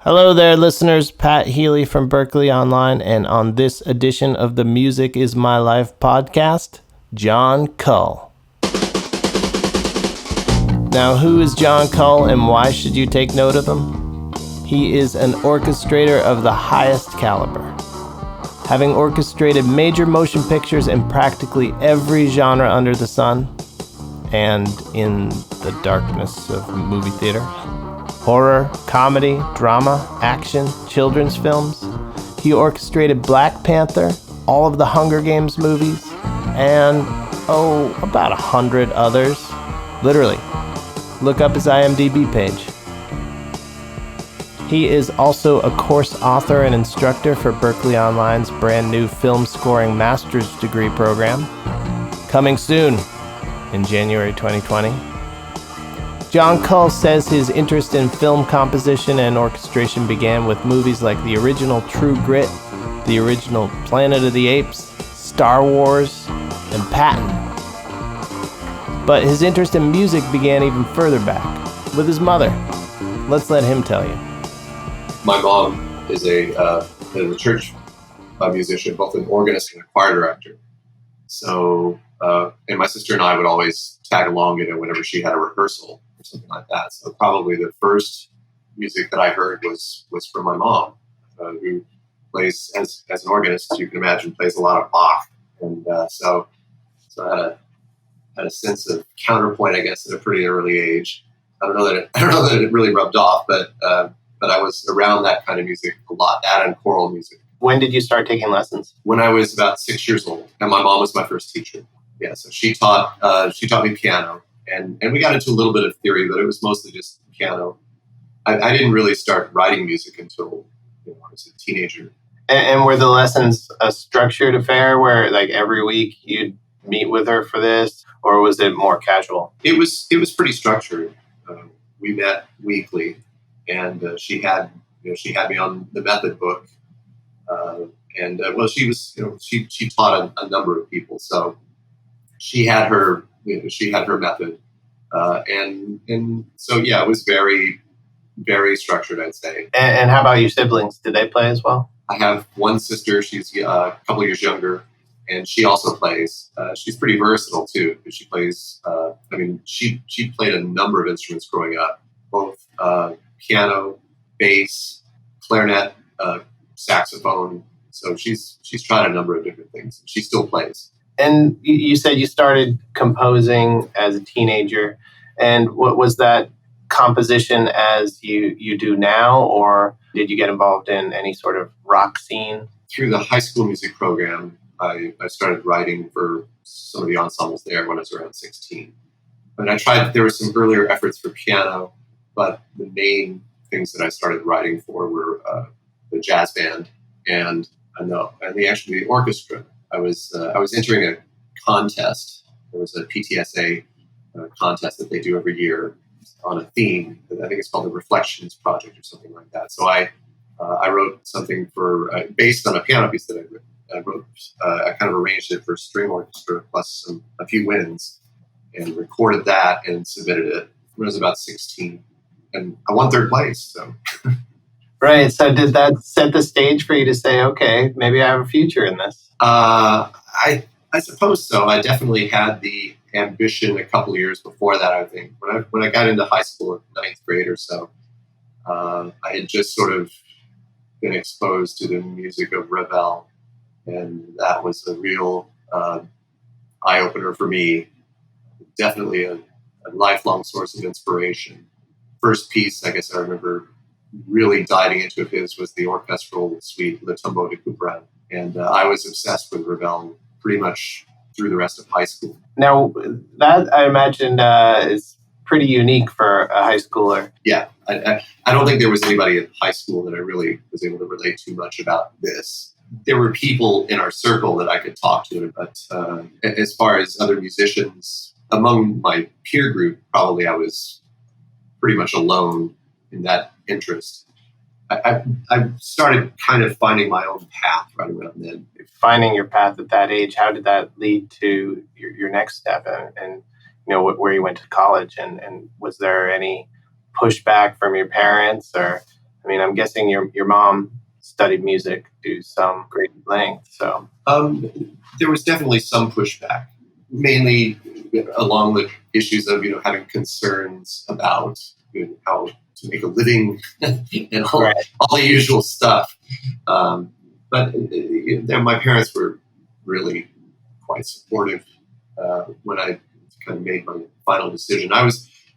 Hello there, listeners. Pat Healy from Berklee Online, and on this edition of the Music is My Life podcast, Jon Kull. Now, who is Jon Kull and why should you take note of him? He is an orchestrator of the highest caliber, having orchestrated major motion pictures in practically every genre under the sun and in the darkness of movie theater. Horror, comedy, drama, action, children's films. He orchestrated Black Panther, all of the Hunger Games movies, and, about 100 others. Literally. Look up his IMDb page. He is also a course author and instructor for Berklee Online's brand new film scoring master's degree program, coming soon in January 2020. Jon Kull says his interest in film composition and orchestration began with movies like the original True Grit, the original Planet of the Apes, Star Wars, and Patton. But his interest in music began even further back, with his mother. Let's let him tell you. My mom is a church musician, both an organist and a choir director. So, and my sister and I would always tag along, whenever she had a rehearsal or something like that. So probably the first music that I heard was from my mom, who plays as an organist, you can imagine, plays a lot of Bach, and so I had a sense of counterpoint, I guess, at a pretty early age. I don't know that it really rubbed off, but I was around that kind of music a lot, that and choral music. When did you start taking lessons? When I was about 6 years old, and my mom was my first teacher. Yeah, so she taught me piano, and we got into a little bit of theory, but it was mostly just piano. I didn't really start writing music until I was a teenager. And were the lessons a structured affair where, like, every week you'd meet with her for this, or was it more casual? It was pretty structured. We met weekly, and she had me on the method book. She taught a number of people, so she had her method, and so yeah, it was very, very structured, I'd say. And how about your siblings? Did they play as well? I have one sister. She's a couple of years younger, and she also plays. She's pretty versatile too, because she plays. She played a number of instruments growing up, both piano, bass, clarinet, saxophone. So she's tried a number of different things. She still plays. And you said you started composing as a teenager. And what was that composition as you do now, or did you get involved in any sort of rock scene? Through the high school music program, I started writing for some of the ensembles there when I was around 16. And there were some earlier efforts for piano, but the main things that I started writing for were the jazz band and the orchestra. I was entering a contest. There was a PTSA contest that they do every year on a theme. I think it's called the Reflections Project or something like that. So I wrote something based on a piano piece that I wrote. I kind of arranged it for string orchestra plus a few winds, and recorded that and submitted it when I was about 16. And I won third place. So. Right. So did that set the stage for you to say, okay, maybe I have a future in this? I suppose so. I definitely had the ambition a couple of years before that, I think. When I got into high school in ninth grade or so, I had just sort of been exposed to the music of Ravel. And that was a real eye-opener for me. Definitely a lifelong source of inspiration. First piece, I guess I remember really diving into of his was the orchestral suite, Le Tombeau de Couperin. And I was obsessed with Ravel pretty much through the rest of high school. Now, that I imagine is pretty unique for a high schooler. Yeah, I don't think there was anybody in high school that I really was able to relate too much about this. There were people in our circle that I could talk to, but as far as other musicians, among my peer group, probably I was pretty much alone in that interest. I started kind of finding my own path right around then. Finding your path at that age, how did that lead to your next step and where you went to college? And was there any pushback from your parents, or I mean, I'm guessing your mom studied music to some great length. So there was definitely some pushback, mainly along the issues of having concerns about how to make a living and all the usual stuff. But my parents were really quite supportive when I kind of made my final decision.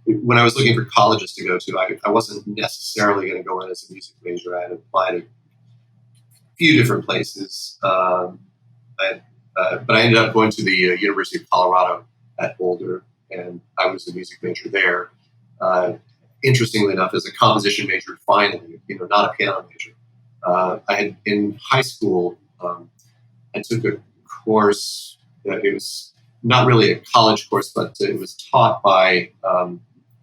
When I was looking for colleges to go to, I wasn't necessarily going to go in as a music major. I had applied a few different places, but I ended up going to the University of Colorado at Boulder, and I was a music major there. Interestingly enough, as a composition major, finally, not a piano major. I had in high school, I took a course. It was not really a college course, but it was taught by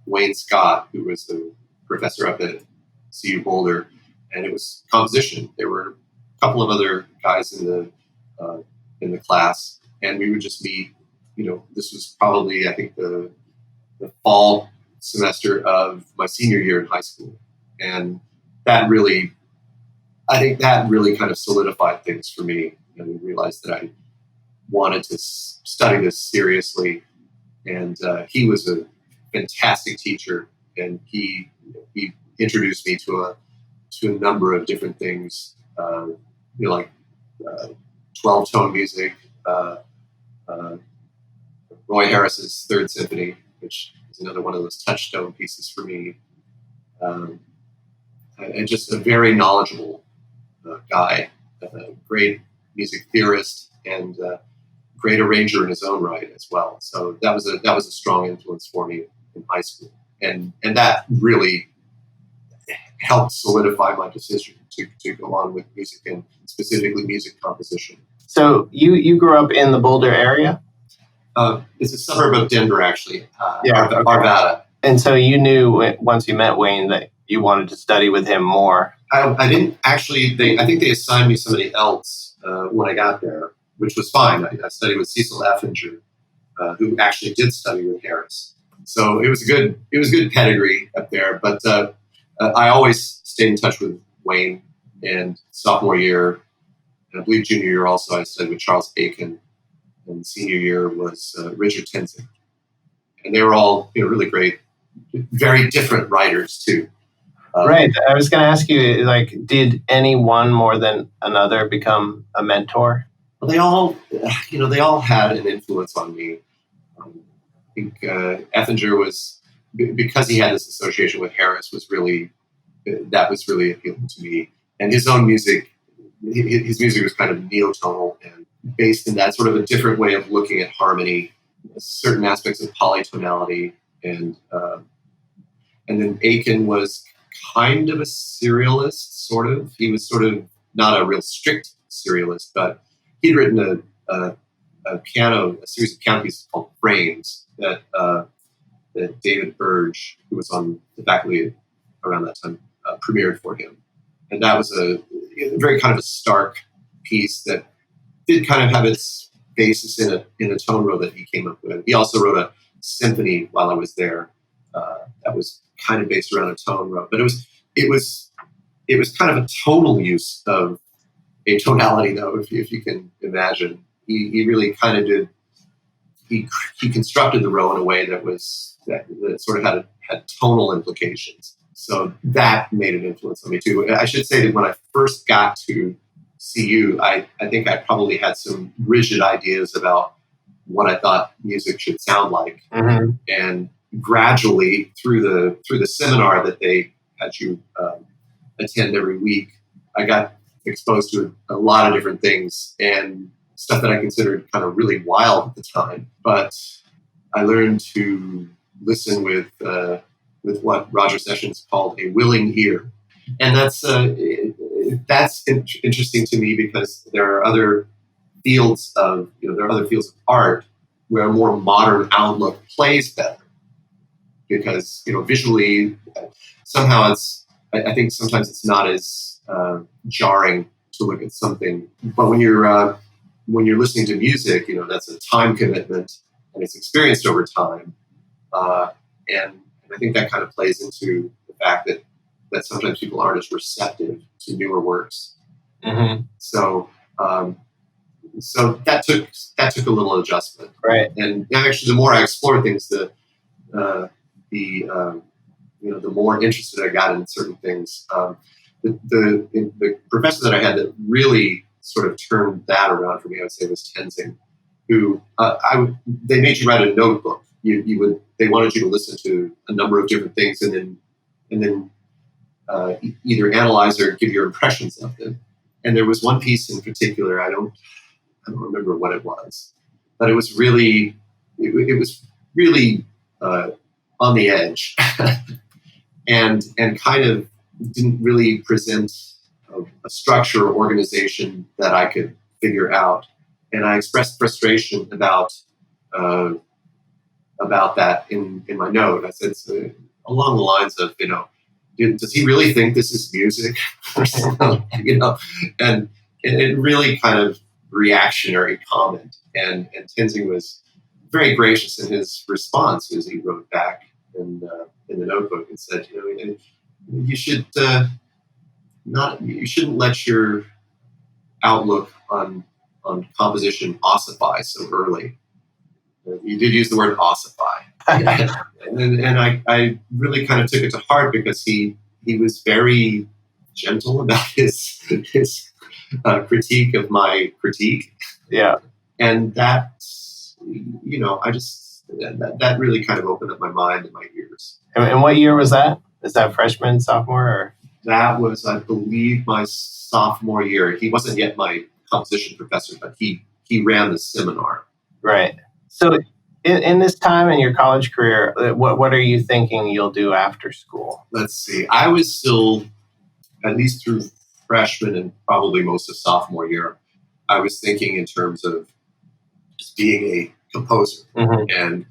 Wayne Scott, who was the professor up at CU Boulder, and it was composition. There were a couple of other guys in the class, and we would just meet. This was probably, I think, the fall semester of my senior year in high school, and I think that really kind of solidified things for me. I realized that I wanted to study this seriously, and he was a fantastic teacher, and he introduced me to a number of different things, like 12-tone music, Roy Harris's Third Symphony, which is another one of those touchstone pieces for me, and just a very knowledgeable guy, a great music theorist, and great arranger in his own right as well. So that was a strong influence for me in high school, and that really helped solidify my decision to go on with music, and specifically music composition. So you grew up in the Boulder area? It's a suburb of Denver, actually. Arvada. And so you knew once you met Wayne that you wanted to study with him more. I didn't actually. I think they assigned me somebody else when I got there, which was fine. I studied with Cecil Effinger, who actually did study with Harris. So it was a good pedigree up there. But I always stayed in touch with Wayne. And sophomore year, and I believe junior year also, I studied with Charles Bacon. And senior year was Richard Tenzing. And they were all really great, very different writers too. Right. I was going to ask you, did any one more than another become a mentor? Well, they all had an influence on me. I think Effinger was, because he had this association with Harris, was really appealing to me. And his own music, his music was kind of neotonal and based in that sort of a different way of looking at harmony, certain aspects of polytonality, and then Aiken was kind of a serialist, sort of. He was sort of not a real strict serialist, but he'd written a series of piano pieces called Frames that David Burge, who was on the faculty around that time, premiered for him. And that was a very kind of a stark piece that did kind of have its basis in a tone row that he came up with. He also wrote a symphony while I was there that was kind of based around a tone row, but it was kind of a tonal use of a tonality, though, if you can imagine. He really kind of did. He constructed the row in a way that sort of had tonal implications. So that made an influence on me too. I should say that when I first got to CU, I think I probably had some rigid ideas about what I thought music should sound like, mm-hmm. and gradually through the seminar that they had you attend every week, I got exposed to a lot of different things and stuff that I considered kind of really wild at the time. But I learned to listen with what Roger Sessions called a willing ear, and that's interesting to me because there are other fields of art where a more modern outlook plays better, because visually somehow I think sometimes it's not as jarring to look at something, but when you're listening to music, that's a time commitment and it's experienced over time, and I think that kind of plays into the fact that that sometimes people aren't as receptive to newer works. Mm-hmm. So that took a little adjustment. Right. And actually, the more I explored things, the more interested I got in certain things. The professor that I had that really sort of turned that around for me, I would say, was Tenzing, who they made you write a notebook. They wanted you to listen to a number of different things and then either analyze or give your impressions of them. And there was one piece in particular, I don't remember what it was, but it was really on the edge and kind of didn't really present a structure or organization that I could figure out. And I expressed frustration about that in my note. I said along the lines of, does he really think this is music or something? And it really kind of reactionary comment. And Tenzing was very gracious in his response as he wrote back in the notebook and said, you shouldn't let your outlook on composition ossify so early. You did use the word ossify. and I really kind of took it to heart because he was very gentle about his critique of my critique. Yeah. And that, that really kind of opened up my mind and my ears. And what year was that? Is that freshman, sophomore? Or? That was, I believe, my sophomore year. He wasn't yet my composition professor, but he ran the seminar. Right. So in this time in your college career, what are you thinking you'll do after school? Let's see. I was still, at least through freshman and probably most of sophomore year, I was thinking in terms of just being a composer. Mm-hmm.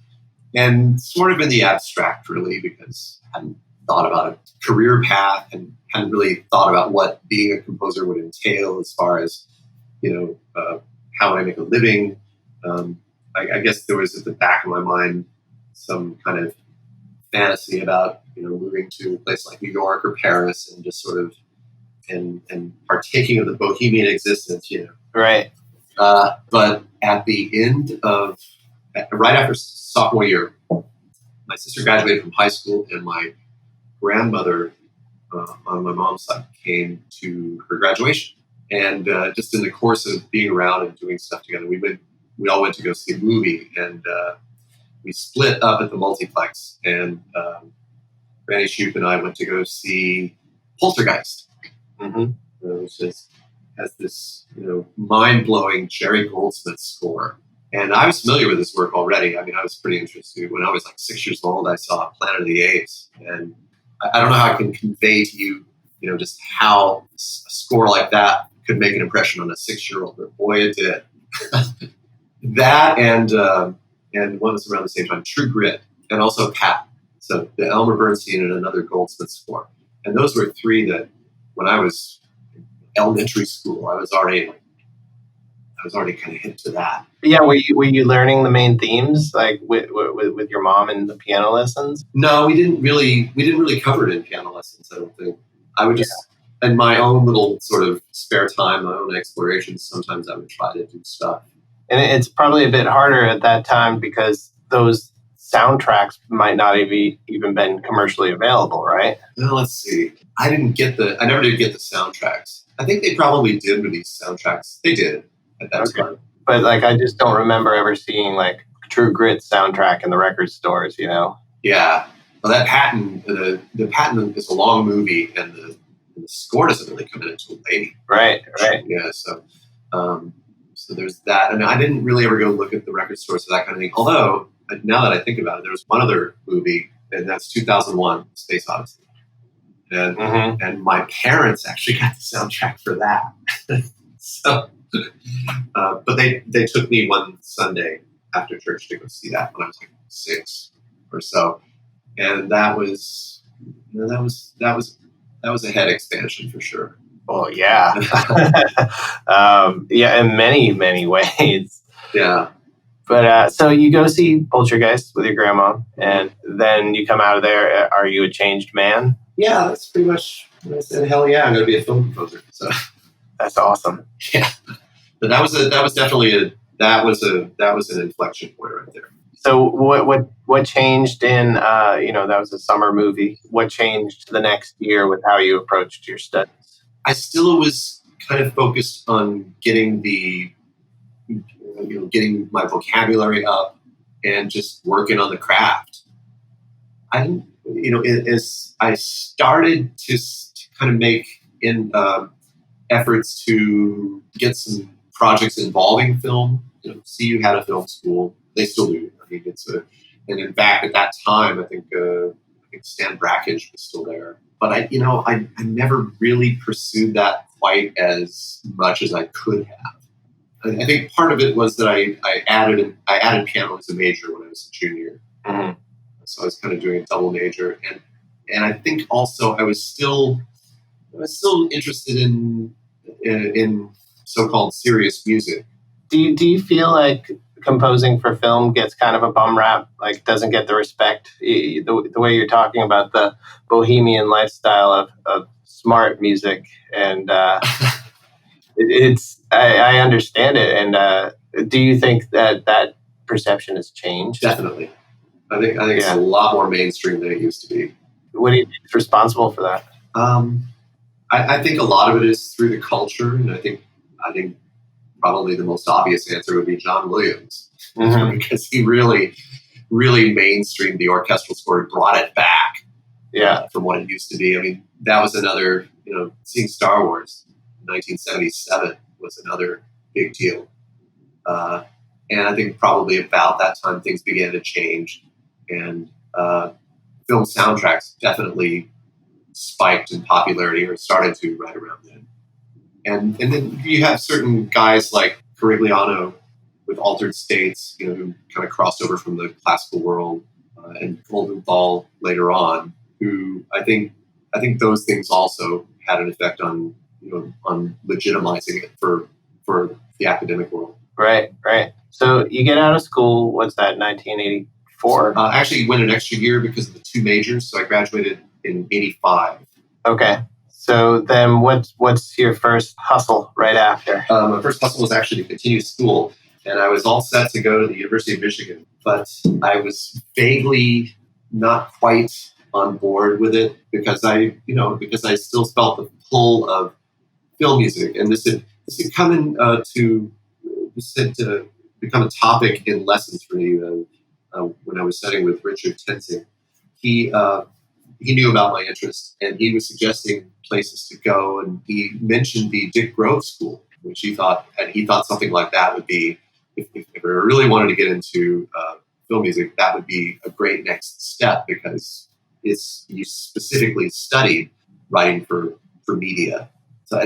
and sort of in the abstract, really, because I hadn't thought about a career path and hadn't really thought about what being a composer would entail as far as, how would I make a living? I guess there was at the back of my mind some kind of fantasy about, moving to a place like New York or Paris and just sort of and partaking of the bohemian existence, Right. But at the end right after sophomore year, my sister graduated from high school, and my grandmother on my mom's side came to her graduation. And just in the course of being around and doing stuff together, we all went to go see a movie, and we split up at the multiplex. And Granny Shoup and I went to go see Poltergeist, mm-hmm. Which has this mind-blowing Jerry Goldsmith score. And I was familiar with his work already. I mean, I was pretty interested. When I was like 6 years old, I saw Planet of the Apes. And I don't know how I can convey to you, just how a score like that could make an impression on a 6-year-old. But boy, it did. That and one was around the same time, True Grit, and also Pat. So the Elmer Bernstein and another Goldsmith score. And those were three that when I was in elementary school, I was already kind of hip to that. Yeah, were you learning the main themes like with your mom in the piano lessons? No, we didn't really cover it in piano lessons. I don't think. I would just in my own little sort of spare time, my own explorations. Sometimes I would try to do stuff. And it's probably a bit harder at that time because those soundtracks might not have even been commercially available, right? Well, let's see. I never did get the soundtracks. I think they probably did release soundtracks. They did at that time. But I just don't remember ever seeing True Grit soundtrack in the record stores, Yeah. Well, that Patton, the Patton is a long movie, and the score doesn't really come in until late. Right. Yeah. So there's that. I mean, I didn't really ever go look at the record stores for that kind of thing. Although, now that I think about it, there was one other movie, and that's 2001, Space Odyssey. And, mm-hmm. and my parents actually got the soundtrack for that. So, but they took me one Sunday after church to go see that when I was 6 or so. And that was a head expansion for sure. Oh yeah. In many, many ways. Yeah. But so you go see Poltergeist with your grandma, and then you come out of there. Are you a changed man? yeah, that's pretty much when I said, hell yeah, I'm going to be a film composer. So That's awesome. yeah, but that was definitely that was an inflection point right there. So what changed in that was a summer movie. What changed the next year with how you approached your studies? I still was kind of focused on getting getting my vocabulary up and just working on the craft. I didn't, as I started to kind of make efforts to get some projects involving film. CU had a film school; they still do. I mean, and in fact, at that time, I think Stan Brakhage was still there. But I never really pursued that quite as much as I could have. I think part of it was that I added piano as a major when I was a junior. Mm-hmm. So I was kind of doing a double major, and I think also I was still interested in so-called serious music. Do you feel like composing for film gets kind of a bum rap, like doesn't get the respect? The way you're talking about the bohemian lifestyle of smart music, and I understand it. And do you think that perception has changed? Definitely. I think it's a lot more mainstream than it used to be. What do you think is responsible for that? I think a lot of it is through the culture, and I think probably the most obvious answer would be John Williams, mm-hmm. because he really, really mainstreamed the orchestral score, brought it back, from what it used to be. I mean, that was another, seeing Star Wars in 1977 was another big deal, and I think probably about that time things began to change, and film soundtracks definitely spiked in popularity, or started to right around then. And then you have certain guys like Carigliano with Altered States, who kind of crossed over from the classical world, and Goldenthal later on, who I think those things also had an effect on legitimizing it for the academic world. Right. So you get out of school. What's that? 1984. I actually went an extra year because of the two majors, so I graduated in 85. Okay. So then what's your first hustle right after? My first hustle was actually to continue school, and I was all set to go to the University of Michigan, but I was vaguely not quite on board with it because I still felt the pull of film music, and this had come to become a topic in lessons for me when I was studying with Richard Tenzing. He knew about my interest, and he was suggesting places to go, and he mentioned the Dick Grove School, which he thought something like that would be, if I really wanted to get into film music, that would be a great next step, because you specifically studied writing for media. So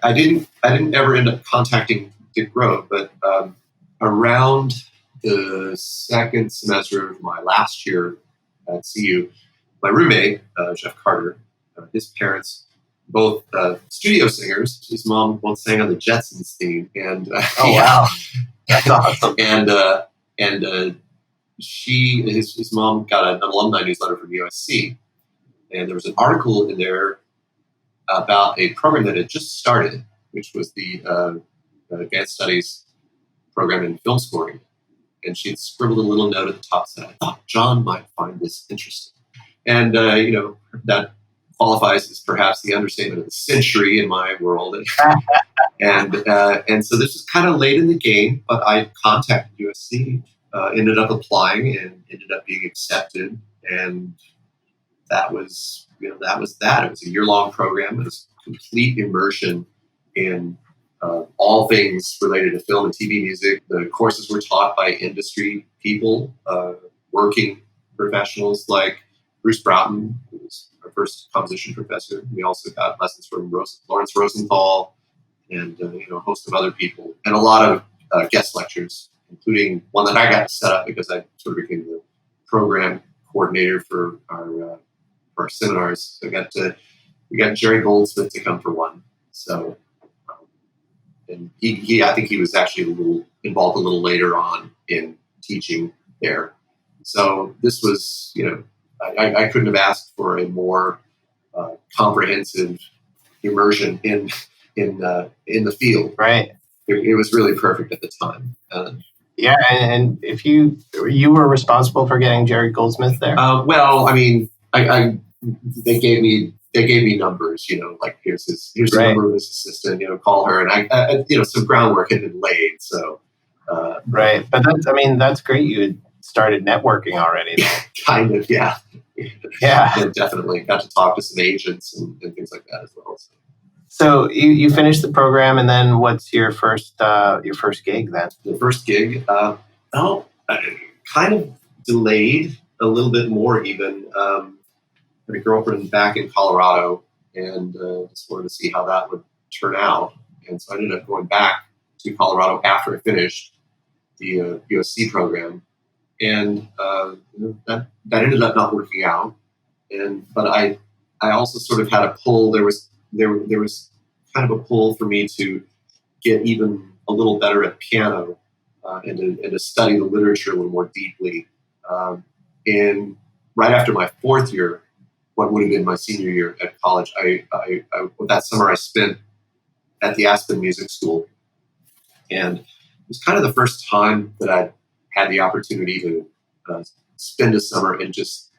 I didn't ever end up contacting Dick Grove, but around the second semester of my last year at CU, my roommate, Jeff Carter, his parents, both studio singers. His mom once sang on the Jetsons theme, and wow, that's awesome. And his mom got an alumni newsletter from USC, and there was an article in there about a program that had just started, which was the Advanced Studies program in film scoring. And she had scribbled a little note at the top saying, "I thought John might find this interesting." And, that qualifies as perhaps the understatement of the century in my world. And so this was kind of late in the game, but I contacted USC, ended up applying, and ended up being accepted. And that was that. It was a year-long program. It was complete immersion in all things related to film and TV music. The courses were taught by industry people, working professionals like Bruce Broughton, who was our first composition professor. We also got lessons from Lawrence Rosenthal and a host of other people, and a lot of guest lectures, including one that I got to set up because I sort of became the program coordinator for our seminars. So we got Jerry Goldsmith to come for one. So, and I think he was actually involved a little later on in teaching there. So this was, I couldn't have asked for a more comprehensive immersion in the field. Right. It was really perfect at the time. Yeah, and if you were responsible for getting Jerry Goldsmith there. Well, I mean, they gave me numbers. Like here's the number of his assistant. Call her, and I some groundwork had been laid. So right, but that's great. You had started networking already. Kind of, yeah. Yeah, definitely got to talk to some agents and things like that as well. So you finished the program, and then what's your first gig then? The first gig, kind of delayed a little bit more even. I had a girlfriend back in Colorado, and just wanted to see how that would turn out. And so I ended up going back to Colorado after I finished the USC program, and that ended up not working out. But I also sort of had a pull. There was kind of a pull for me to get even a little better at piano and to study the literature a little more deeply. And right after my fourth year, what would have been my senior year at college, that summer I spent at the Aspen Music School. And it was kind of the first time that I'd had the opportunity to spend a summer and just,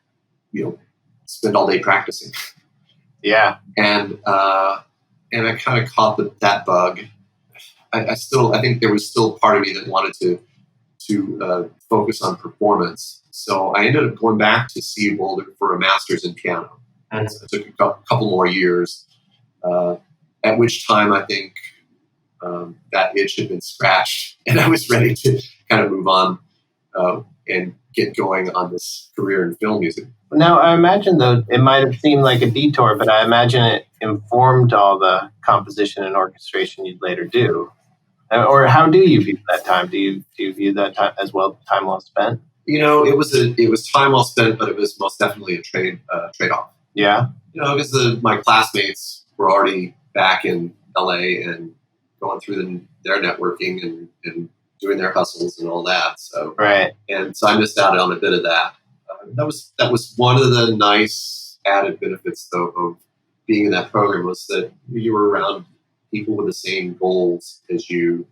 spend all day practicing. Yeah. And I kind of caught that bug. I think there was still part of me that wanted to focus on performance. So I ended up going back to CU Boulder for a master's in piano. And so it took a couple more years, at which time I think that itch had been scratched, and I was ready to kind of move on and get going on this career in film music. Now, I imagine, though, it might have seemed like a detour, but I imagine it informed all the composition and orchestration you'd later do. Or how do you view that time? Do you view that time as time well spent? It was time well spent, but it was most definitely a trade-off. Yeah. Because my classmates were already back in LA and going through their networking and doing their hustles and all that. So right. And so I missed out on a bit of that. That was one of the nice added benefits, though, of being in that program, was that you were around people with the same goals as you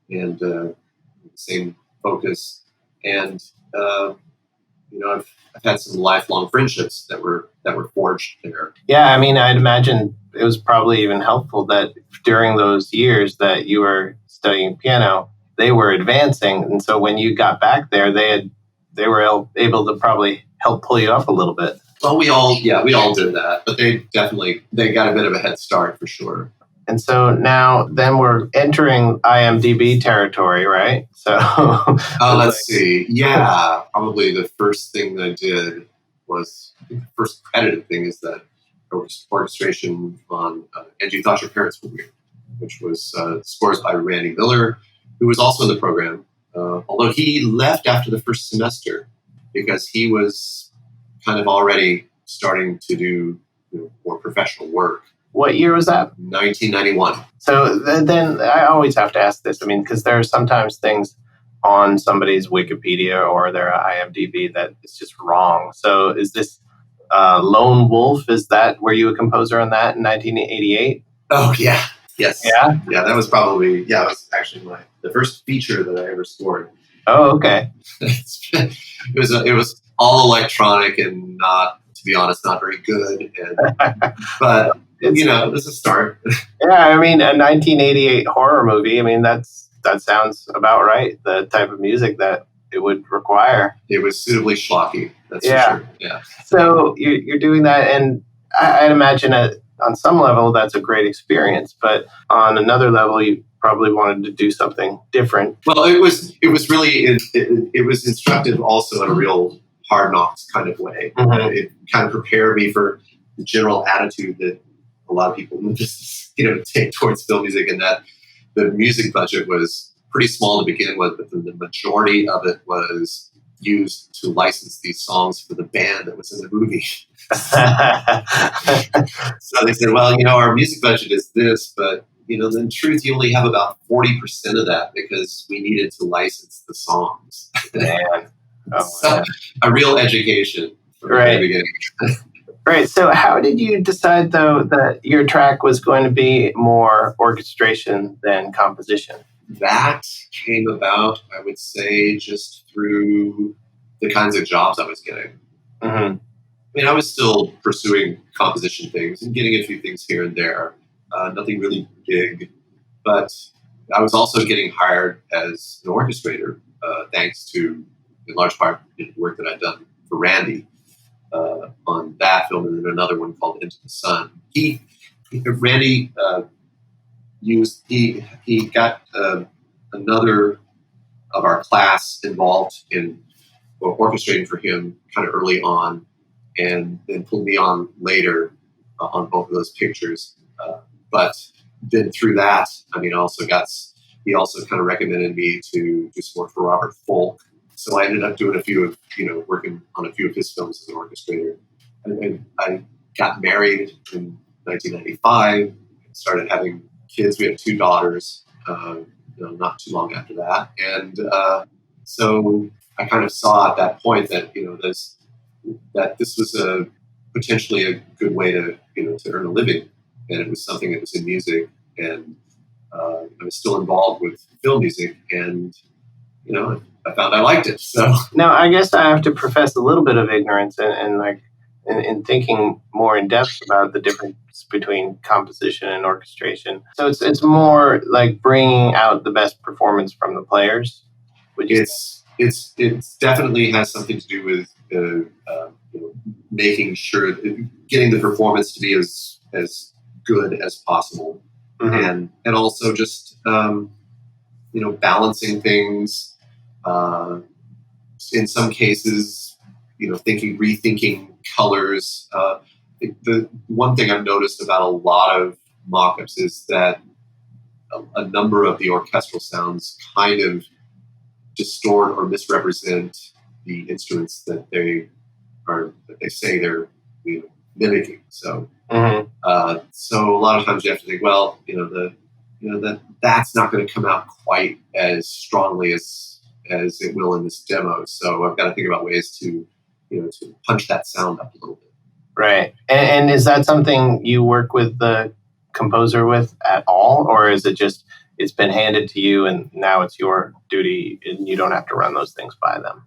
and the same focus. And I've had some lifelong friendships that were forged there. Yeah, I mean, I'd imagine it was probably even helpful that during those years that you were studying piano, they were advancing, and so when you got back there, they were able to probably help pull you up a little bit. Well, we all did that, but they got a bit of a head start for sure. And so now, then we're entering IMDb territory, right? So, let's see. Yeah, probably the first thing that I did was, I think the first credited thing is that orchestration on And You Thought Your Parents Were Weird, which was scores by Randy Miller, who was also in the program, although he left after the first semester because he was kind of already starting to do more professional work. What year was that? 1991. So then I always have to ask this. I mean, because there are sometimes things on somebody's Wikipedia or their IMDb that is just wrong. So is this Lone Wolf? Were you a composer on that in 1988? Oh, yeah. Yes. Yeah? Yeah, that was probably, it was actually the first feature that I ever scored. Oh, okay. It was all electronic and not, to be honest, not very good. But it was a start. Yeah, I mean, a 1988 horror movie, I mean, that sounds about right, the type of music that it would require. It was suitably schlocky, that's for sure. Yeah. So you're doing that, and I'd imagine on some level that's a great experience, but on another level, you probably wanted to do something different. Well, it was really, it was instructive also in a real hard knocks kind of way. Mm-hmm. It kind of prepared me for the general attitude that a lot of people just take towards film music, and that the music budget was pretty small to begin with, but the majority of it was used to license these songs for the band that was in the movie. So they said, well, our music budget is this, but in truth, you only have about 40% of that because we needed to license the songs. Man. Oh, so, a real education from the very beginning. Right. So how did you decide, though, that your track was going to be more orchestration than composition? That came about, I would say, just through the kinds of jobs I was getting. Mm-hmm. I mean, I was still pursuing composition things and getting a few things here and there. Nothing really big. But I was also getting hired as an orchestrator, thanks to, in large part, the work that I'd done for Randy on that film, and then another one called Into the Sun. Randy he got another of our class involved in orchestrating for him kind of early on, and then pulled me on later on both of those pictures. But then through that, I mean, he also kind of recommended me to do some work for Robert Folk. So I ended up doing working on a few of his films as an orchestrator. And I got married in 1995, started having kids. We had 2 daughters, not too long after that. And so I kind of saw at that point that, that this was potentially a good way to earn a living. And it was something that was in music, and I was still involved with film music, and I found I liked it. So now, I guess I have to profess a little bit of ignorance in thinking more in depth about the difference between composition and orchestration. So it's more like bringing out the best performance from the players. It definitely has something to do with making sure getting the performance to be as good as possible, and also just balancing things. In some cases, rethinking colors. The one thing I've noticed about a lot of mock-ups is that a number of the orchestral sounds kind of distort or misrepresent the instruments that they say they're mimicking. So, so a lot of times you have to think, well, that's not going to come out quite as strongly as it will in this demo. So I've got to think about ways to punch that sound up a little bit. Right. And is that something you work with the composer with at all, or is it just it's been handed to you and now it's your duty and you don't have to run those things by them?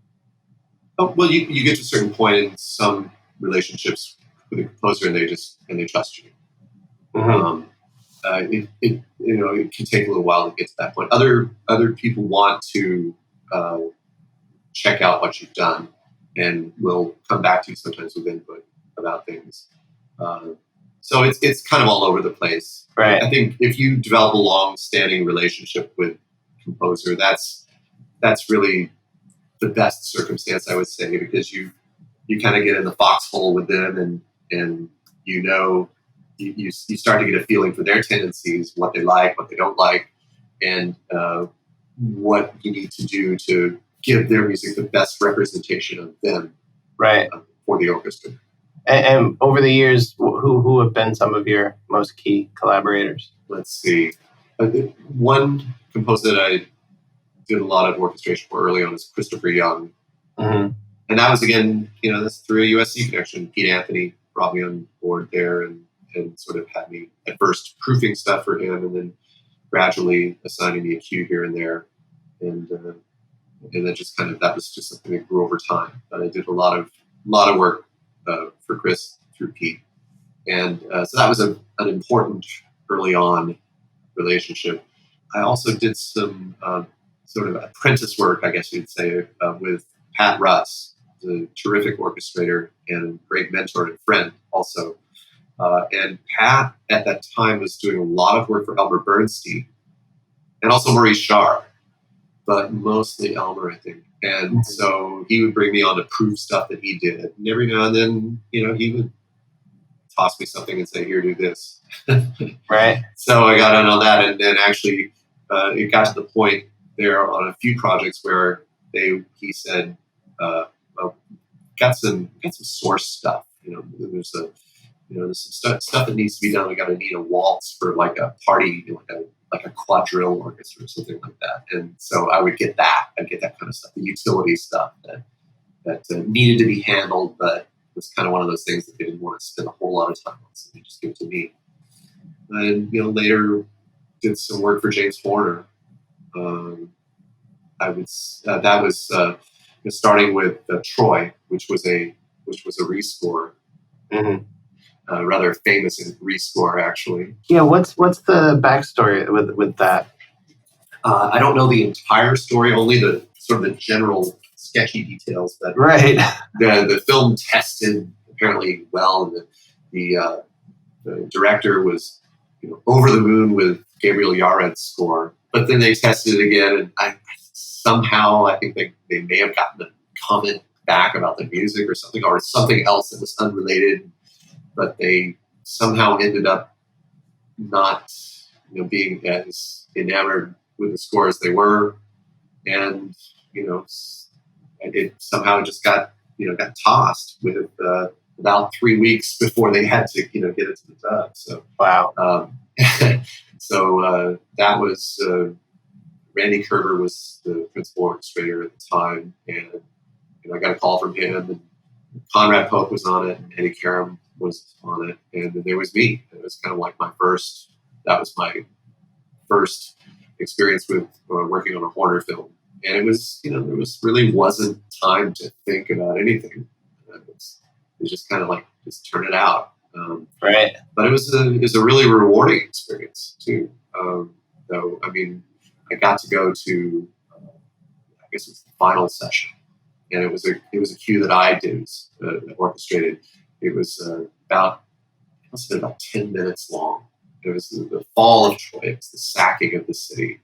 Oh, well, you get to a certain point in some relationships with a composer and they trust you. It can take a little while to get to that point. Other people want to check out what you've done and will come back to you sometimes with input about things. So it's kind of all over the place. Right. I think if you develop a long-standing relationship with a composer, that's really the best circumstance, I would say, because you kind of get in the foxhole with them, and you start to get a feeling for their tendencies, what they like, what they don't like, and what you need to do to give their music the best representation of them, right, for the orchestra. And over the years, who have been some of your most key collaborators? Let's see. One composer that I did a lot of orchestration for early on is Christopher Young. And that was, again, that's through a USC connection. Pete Anthony brought me on board there and sort of had me at first proofing stuff for him, and then gradually assigning me a cue here and there. And then just kind of, that was just something that grew over time. But I did a lot of work for Chris through Pete. And so that was an important early on relationship. I also did some sort of apprentice work, I guess you'd say, with Pat Russ, the terrific orchestrator and great mentor and friend also. And Pat at that time was doing a lot of work for Elmer Bernstein and also Maurice Jarre, but mostly Elmer, I think. And so he would bring me on to prove stuff that he did. And every now and then, he would toss me something and say, here, do this. Right. So I got in on that. And then actually it got to the point there on a few projects where he said, got some source stuff. There's some stuff that needs to be done. We got to need a waltz for like a party, like a quadrille orchestra or something like that. And so I would get that. I'd get that kind of stuff, the utility stuff that needed to be handled, but was kind of one of those things that they didn't want to spend a whole lot of time on, so they just give it to me. And later did some work for James Horner. That was starting with Troy, which was a rescore, rather famous rescore actually. Yeah, what's the backstory with that? I don't know the entire story, only the sort of the general sketchy details. But right, the film tested apparently well, and the director was over the moon with Gabriel Yared's score. But then they tested it again, and I think they may have gotten a comment back about the music or something else that was unrelated, but they somehow ended up not being as enamored with the score as they were, and it somehow just got tossed with about 3 weeks before they had to get it to the dub. So wow. So that was Randy Kerber was the principal orchestrator at the time, and I got a call from him, and Conrad Pope was on it, and Eddie Karam was on it, and then there was me. It was kind of like my first experience with working on a Horner film, and it was really wasn't time to think about anything. It was just kind of like just turn it out. Right. But it was a really rewarding experience too. Though I mean, I got to go to I guess it was the final session, and it was a cue that I did orchestrated. It was must have been about 10 minutes long. It was the fall of Troy. It was the sacking of the city,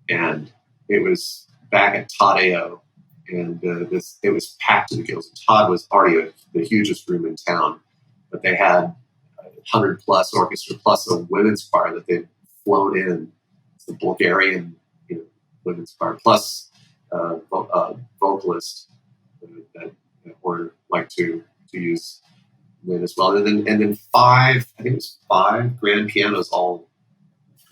and it was back at Todd AO, and it was packed to the gills. Todd was already the hugest room in town, but they had 100 plus orchestra plus a women's choir that they'd flown in. It's the Bulgarian women's choir plus vocalist that Horner liked to use then as well, and then five grand pianos all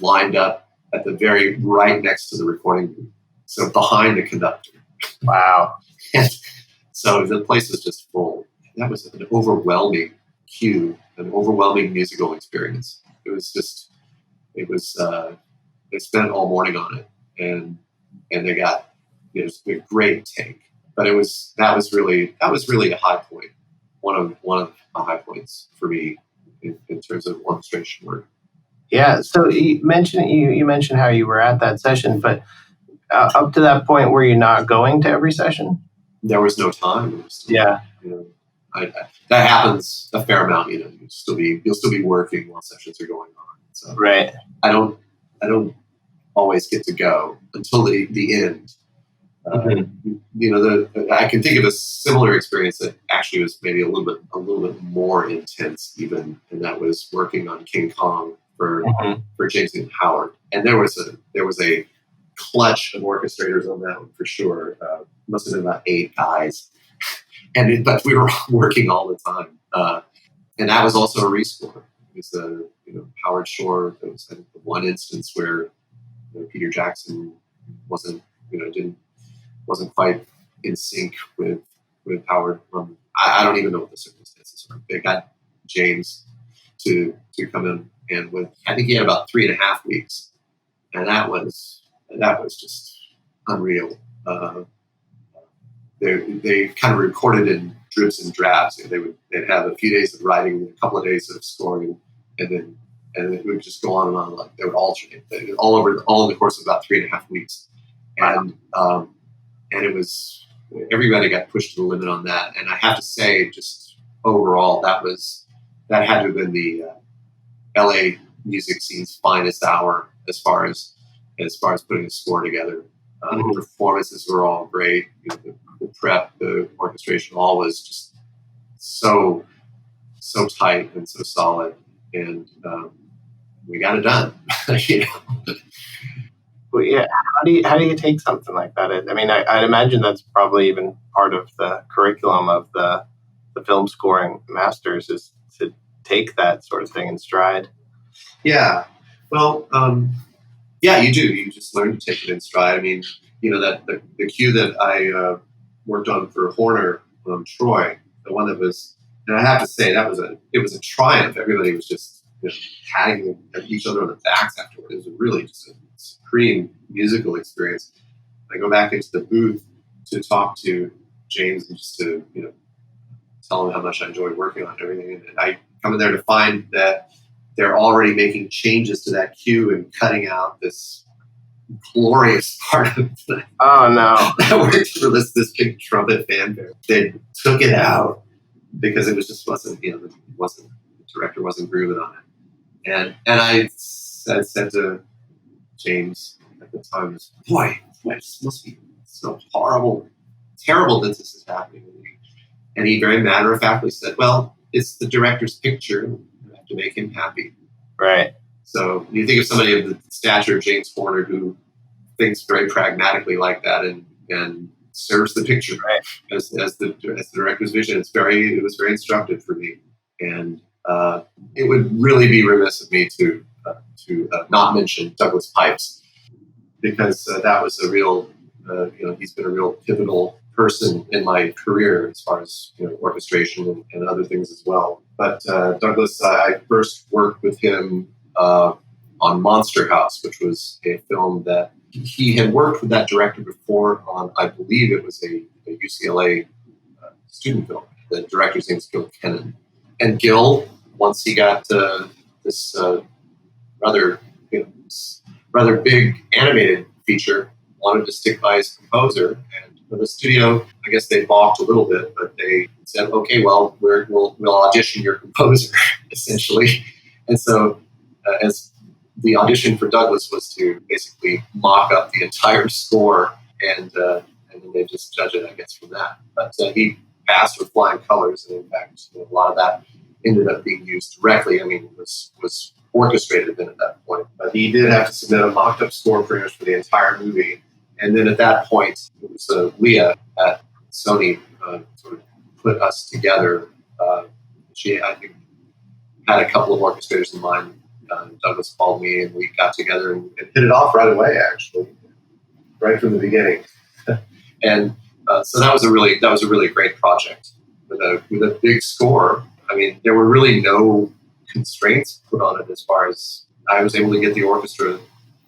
lined up at the very right next to the recording booth, so behind the conductor. Wow. And so the place was just full. That was an overwhelming cue, an overwhelming musical experience. They spent all morning on it, and they got a great take. But that was really a high point, one of the high points for me in terms of orchestration work. Yeah. So you mentioned how you were at that session, but up to that point, were you not going to every session? There was no time. Yeah. That happens a fair amount. You'll still be working while sessions are going on. So right. I don't always get to go until the end. I can think of a similar experience that actually was maybe a little bit more intense even, and that was working on King Kong for James Newton Howard. And there was a clutch of orchestrators on that one for sure. Must have been about 8 guys, but we were working all the time. And that was also a rescore. It was Howard Shore. There was one instance where Peter Jackson wasn't quite in sync with Howard. I don't even know what the circumstances are. They got James to come in, and I think he had about 3.5 weeks, and that was just unreal. They kind of recorded in dribs and drabs. They'd have a few days of writing, a couple of days of scoring, and then it would just go on and on. Like they would alternate all in the course of about 3.5 weeks, and it was everybody got pushed to the limit on that. And I have to say, just overall, that had to have been the LA music scene's finest hour as far as putting a score together. The performances were all great. The prep, the orchestration, all was just so tight and so solid, and we got it done. Well, yeah. How do you take something like that? I mean, I'd imagine that's probably even part of the curriculum of the film scoring masters is to take that sort of thing in stride. Yeah. Well, yeah, you do. You just learn to take it in stride. I mean, that the cue that I worked on for Horner, Troy, the one that was, and I have to say it was a triumph. Everybody was just patting each other on the backs afterward. It was really just a supreme musical experience. I go back into the booth to talk to James and just to tell him how much I enjoyed working on everything, and I come in there to find that they're already making changes to that cue and cutting out this glorious part of the that worked for this big trumpet fanfare. They took it out because it was just wasn't the director wasn't grooving on it, and I said to James at the time, boy, this must be so horrible, terrible that this is happening. And he very matter-of-factly said, well, it's the director's picture. You have to make him happy. Right. So you think of somebody of the stature of James Horner who thinks very pragmatically like that and serves the picture as the director's vision. It was very instructive for me. And it would really be remiss of me to not mention Douglas Pipes, because that was a real, he's been a real pivotal person in my career as far as orchestration and other things as well. But Douglas, I first worked with him on Monster House, which was a film that he had worked with that director before on. I believe it was a UCLA student film. The director's name is Gil Kennan. And Gil, once he got this rather big animated feature, wanted to stick by his composer. And the studio, I guess they balked a little bit, but they said, okay, well, we'll audition your composer, essentially. And so as the audition for Douglas was to basically mock up the entire score, and then they just judge it, I guess, from that. But he passed with flying colors, and in fact, a lot of that ended up being used directly. I mean, it was orchestrated then at that point. But he did have to submit a mocked-up score pretty much for the entire movie. And then at that point, it was Leah at Sony sort of put us together. She, I think, had a couple of orchestrators in mind. Douglas called me, and we got together and hit it off right away, actually, right from the beginning. And so that was a really great project with a big score. I mean, there were really no constraints put on it as far as I was able to get the orchestra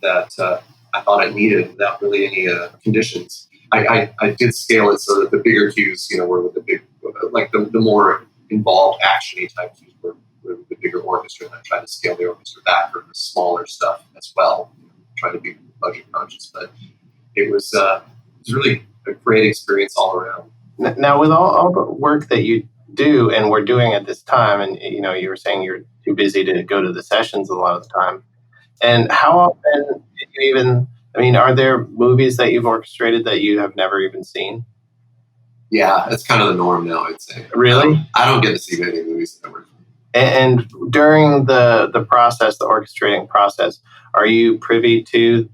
that I thought I needed without really any conditions. I did scale it so that the bigger cues, were with the big, like the more involved actiony type cues were with the bigger orchestra. And I tried to scale the orchestra back for the smaller stuff as well, trying to be budget conscious. But it was really a great experience all around. Now, with all the work that you do and we're doing at this time, and you were saying you're too busy to go to the sessions a lot of the time. And how often are there movies that you've orchestrated that you have never even seen? Yeah, that's kind of the norm now, I'd say. Really? I don't get to see many movies that I work on. And during the process, the orchestrating process, are you privy to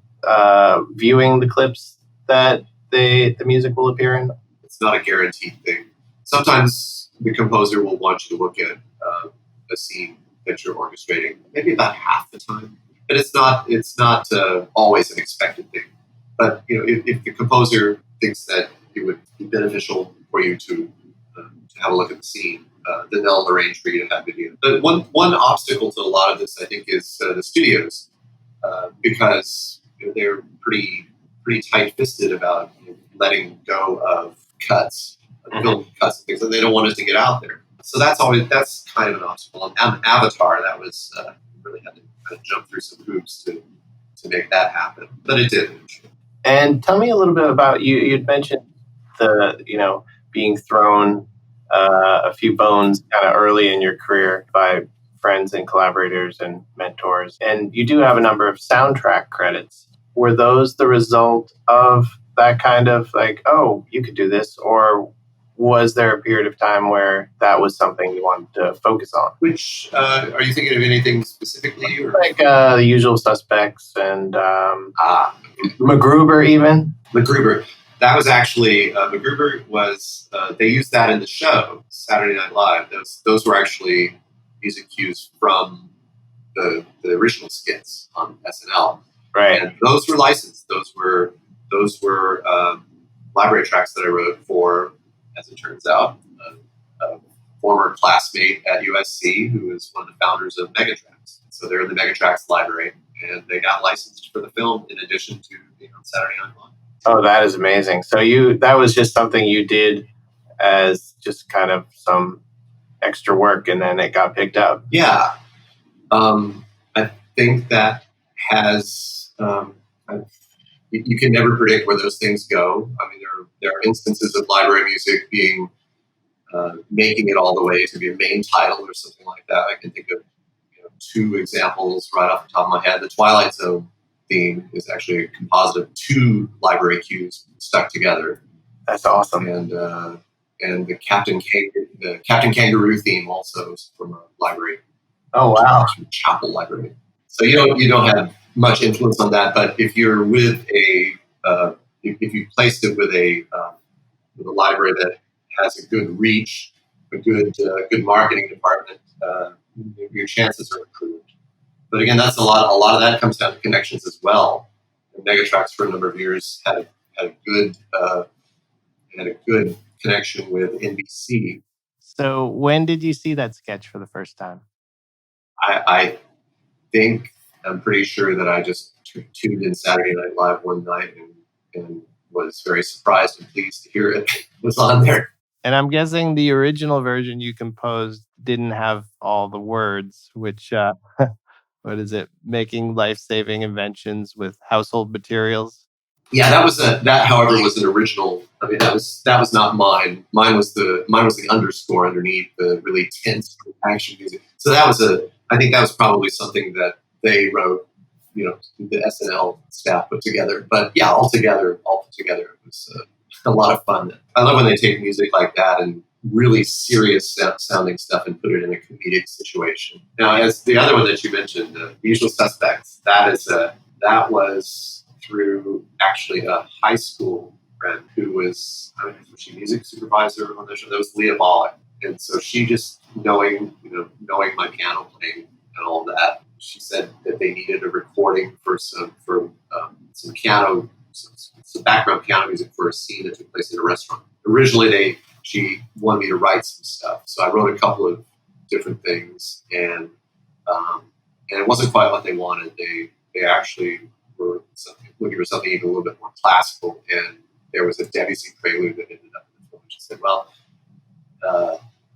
viewing the clips that the music will appear in? It's not a guaranteed thing. Sometimes the composer will want you to look at a scene that you're orchestrating, maybe about half the time. But it's not always an expected thing. But if the composer thinks that it would be beneficial for you to have a look at the scene, then they'll arrange for you to have video. But one obstacle to a lot of this, I think, is the studios, because they're pretty tight-fisted about letting go of cuts, film cuts and things, and they don't want us to get out there. So that's kind of an obstacle. And Avatar, that was really had to kind of jump through some hoops to make that happen, but it did. And tell me a little bit about you'd mentioned the being thrown a few bones kind of early in your career by friends and collaborators and mentors, and you do have a number of soundtrack credits. Were those the result of that kind of like, oh, you could do this, or was there a period of time where that was something you wanted to focus on? Which, are you thinking of anything specifically? Or? Like The Usual Suspects and MacGruber even? MacGruber. That was actually, MacGruber was, they used that in the show, Saturday Night Live. Those were actually music cues from the original skits on SNL. Right. And those were licensed. Those were library tracks that I wrote for, as it turns out, a former classmate at USC who is one of the founders of Megatracks. So they're in the Megatracks library, and they got licensed for the film in addition to being on Saturday Night Live. Oh, that is amazing. So that was just something you did as just kind of some extra work, and then it got picked up. Yeah. I think that has, you can never predict where those things go. I mean, there are instances of library music being, making it all the way to be a main title or something like that. I can think of two examples right off the top of my head. The Twilight Zone theme is actually a composite of two library cues stuck together. That's awesome. And the Captain Kangaroo theme also is from a library. Oh wow! From Chapel Library. So you don't have much influence on that, but if you're with if you placed it with a library that has a good reach, a good marketing department, your chances are improved. But again, that's a lot of that comes down to connections as well. And Megatracks for a number of years had a good connection with NBC. So when did you see that sketch for the first time? I think I'm pretty sure that I just tuned in Saturday Night Live one night and was very surprised and pleased to hear it was on there. And I'm guessing the original version you composed didn't have all the words, which, what is it? Making life-saving inventions with household materials. Yeah, that however was an original. I mean, that was not mine. Mine was the underscore underneath the really tense action music. So I think that was probably something that they wrote, the SNL staff put together. But yeah, all put together, it was a lot of fun. I love when they take music like that and really serious sounding stuff and put it in a comedic situation. Now, as the other one that you mentioned, The Usual Suspects, that was through actually a high school friend who was, I don't know, was she music supervisor on the show? That was Leah Bollock. And so she just knowing my piano playing and all that, she said that they needed a recording for some piano, some background piano music for a scene that took place in a restaurant. Originally, she wanted me to write some stuff, so I wrote a couple of different things, and it wasn't quite what they wanted. They actually were looking for something even a little bit more classical, and there was a Debussy prelude that ended up in the film. She said, "Well,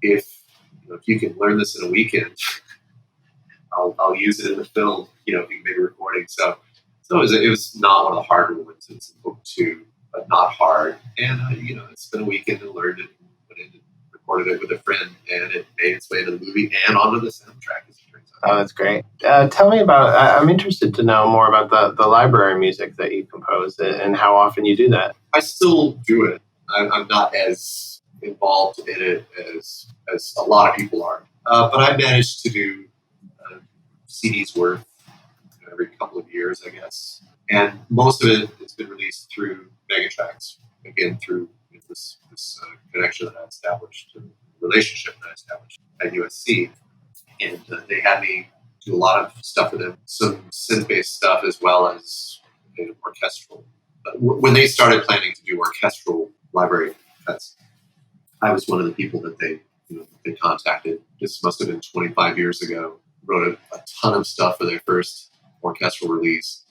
if you can learn this in a weekend, I'll use it in the film. If you can make a recording." So it was not one of the harder ones. It's book 2, but not hard. And it's been a weekend and learned it, and went in and recorded it with a friend, and it made its way to the movie and onto the soundtrack, as it turns out. Oh, that's great. Tell me about. I'm interested to know more about the library music that you compose and how often you do that. I still do it. I'm not as involved in it as a lot of people are, but I managed to do CDs worth every couple of years, I guess. And most of it has been released through Megatracks, again, through this connection that I established, the relationship that I established at USC. And they had me do a lot of stuff for them, some synth-based stuff as well as orchestral. But when they started planning to do orchestral library cuts, I was one of the people that they contacted. This must have been 25 years ago. Wrote a ton of stuff for their first orchestral release,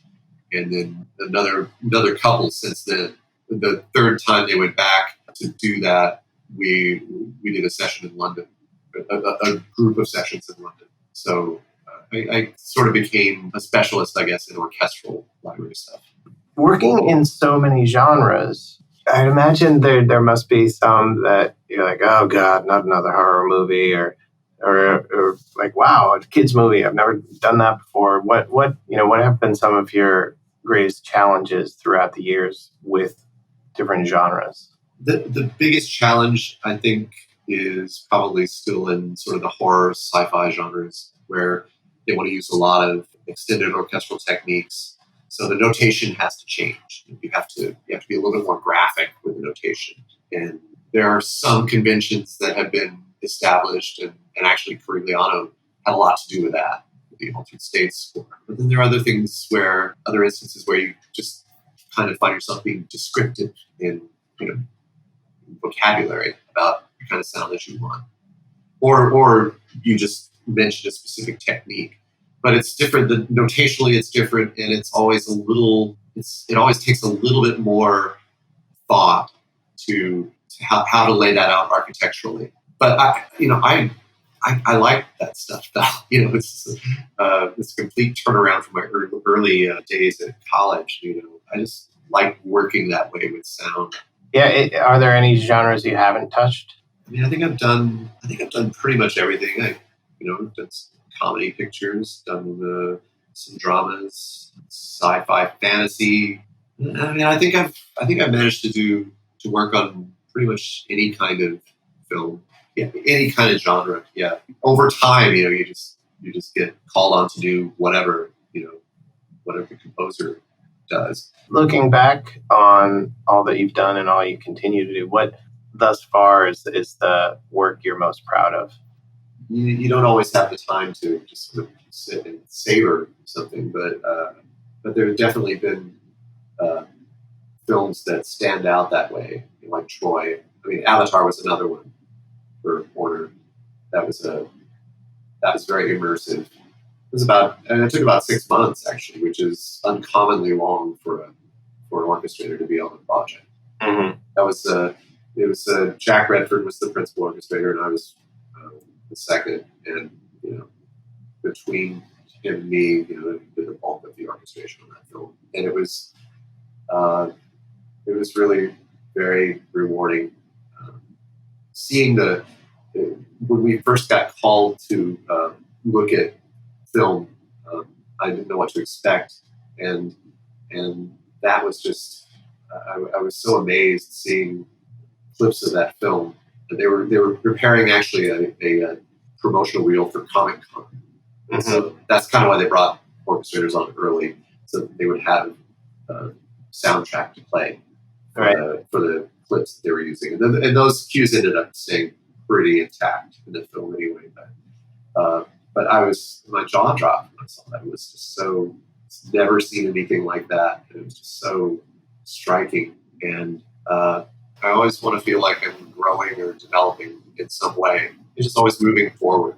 and then another couple since then. The third time they went back to do that, we did a session in London, a group of sessions in London. So I sort of became a specialist, I guess, in orchestral library stuff. Working in so many genres, I'd imagine there must be some that you're like, oh God, not another horror movie, or like, wow, a kids movie. I've never done that before. What have been some of your greatest challenges throughout the years with different genres? The biggest challenge, I think, is probably still in sort of the horror sci-fi genres, where they want to use a lot of extended orchestral techniques. So the notation has to change. You have to be a little bit more graphic with the notation. And there are some conventions that have been established, and actually Corigliano had a lot to do with that, with the altered states score. But then there are other instances where you just kind of find yourself being descriptive in vocabulary about the kind of sound that you want. Or you just mentioned a specific technique. But it's different. Notationally, it's different, and it's always it always takes a little bit more thought to how to lay that out architecturally. But I like that stuff. It's a complete turnaround from my early days at college. I just like working that way with sound. Yeah. Are there any genres you haven't touched? I mean, I think I've done pretty much everything. I've done some comedy pictures, done some dramas, sci-fi, fantasy. I mean, I think I've managed to work on pretty much any kind of film, yeah, any kind of genre. Yeah, over time, you just get called on to do whatever the composer does. Looking back on all that you've done and all you continue to do, what thus far is the work you're most proud of? You don't always have the time to just sort of sit and savor something, but there have definitely been films that stand out that way, like Troy. I mean, Avatar was another one for Warner. That was very immersive. It took about 6 months actually, which is uncommonly long for an orchestrator to be on the project. Mm-hmm. It was Jack Redford was the principal orchestrator, and I was the second, and between him and me, did the bulk of the orchestration on that film, and it was really very rewarding seeing when we first got called to look at film. I didn't know what to expect, and that was just I was so amazed seeing clips of that film. They were preparing actually a promotional reel for Comic-Con. Mm-hmm. So that's kind of why they brought orchestrators on early, so that they would have a soundtrack to play for the clips that they were using. And those cues ended up staying pretty intact in the film anyway. But my jaw dropped when I saw that. It was just so, never seen anything like that. It was just so striking. And I always want to feel like I'm growing or developing in some way. It's just always moving forward.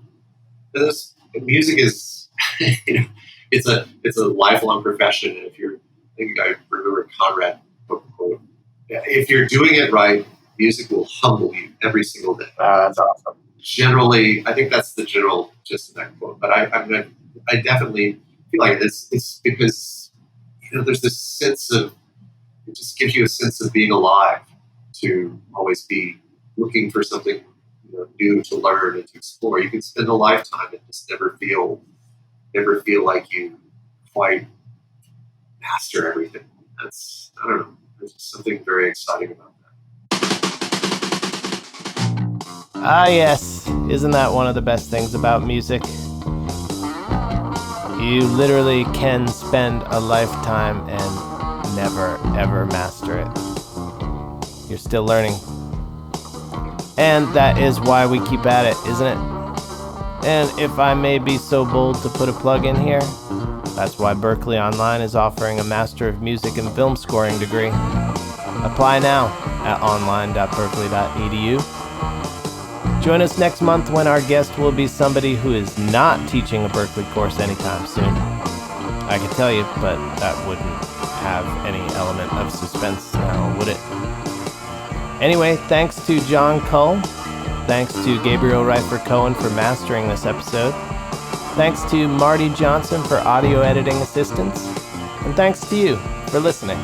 Music is, it's a lifelong profession. And I remember Conrad, if you're doing it right, music will humble you every single day. That's awesome. Generally, I think that's the general gist of that quote. But I definitely feel like it's because there's this sense of, it just gives you a sense of being alive, to always be looking for something new to learn and to explore. You can spend a lifetime and just never feel like you quite master everything. I don't know. There's just something very exciting about that. Ah, yes. Isn't that one of the best things about music? You literally can spend a lifetime and never, ever master it. You're still learning. And that is why we keep at it, isn't it? And if I may be so bold to put a plug in here, that's why Berklee Online is offering a Master of Music and Film Scoring degree. Apply now at online.berklee.edu. Join us next month when our guest will be somebody who is not teaching a Berklee course anytime soon. I can tell you, but that wouldn't have any element of suspense now, would it? Anyway, thanks to Jon Kull. Thanks to Gabriel Reifer Cohen for mastering this episode. Thanks to Marty Johnson for audio editing assistance. And thanks to you for listening.